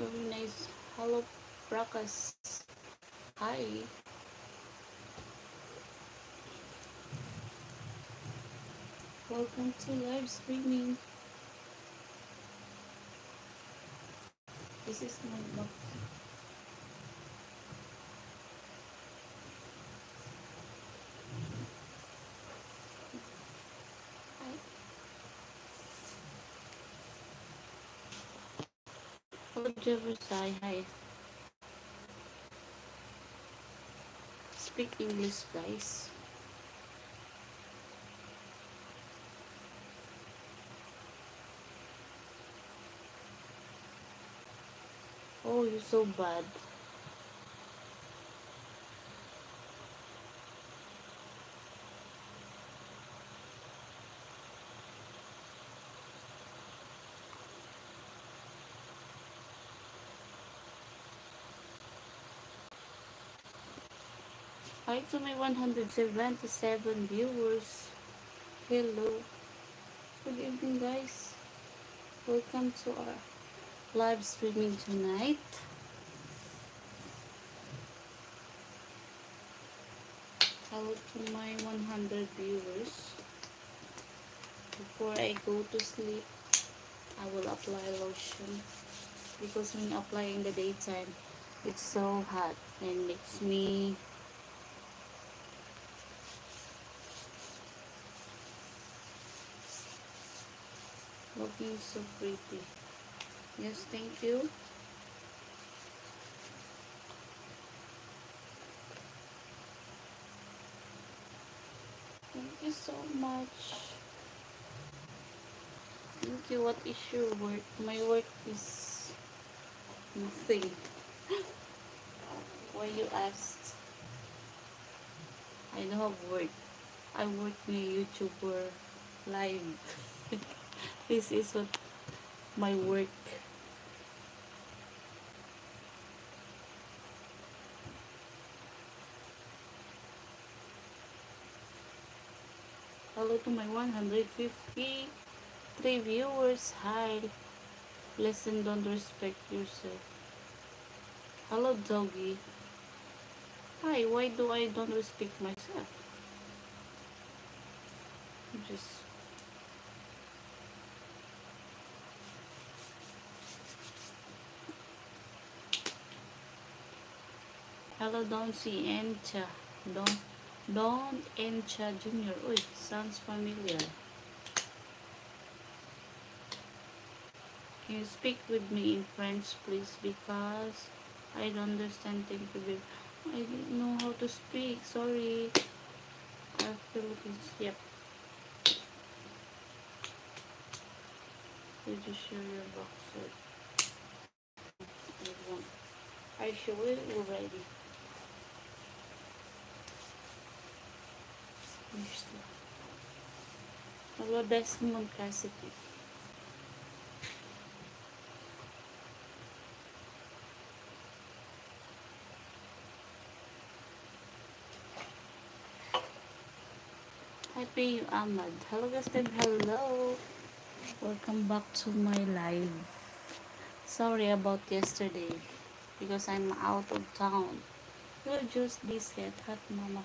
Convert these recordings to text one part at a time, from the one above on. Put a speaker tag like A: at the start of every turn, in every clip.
A: Very nice. Hello, Prakas. Hi. Welcome to live streaming. This is my box. Hi. Hello, Jeverside. Hi. Speak English, guys. Oh, you're so bad. Hi to my 177 viewers. Hello. Good evening, guys. Welcome to our live streaming tonight. Hello to my 100 viewers. Before I go to sleep, I will apply lotion because when you apply in the daytime, it's so hot and makes me looking so pretty. Yes, thank you. Thank you so much. Thank you. What is your work? My work is nothing. Why you asked? I don't have work. I work in a YouTuber live. This is what my work. Hello to my 153 viewers. Hi. Listen, don't respect yourself. Hello, doggy. Hi, why do I don't respect myself? Just hello, don't see Encha. Don't Encha Junior. Uy, sounds familiar. Can you speak with me in French, please? Because I don't understand. Thank you. I didn't know how to speak. Sorry. Philippines. Yep. Did you share your boxer? I won't. I show it already. Hello, Desmond Cassidy. Hi, Payu Ahmad. Hello, Gustin. Hello. Welcome back to my live. Sorry about yesterday because I'm out of town. You're just biscuit, hot mama.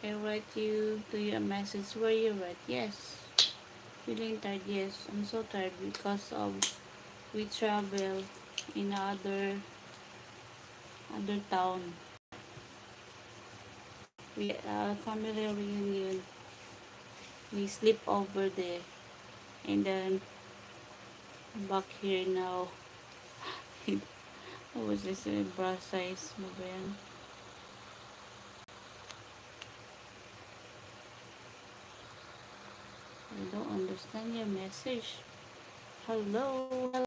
A: I write you to your message where you write. Yes. Feeling tired. Yes. I'm so tired because of we travel in other town. We family reunion. We sleep over there and then back here now. What was this? Bra size mo ba yan? I don't understand your message. Hello.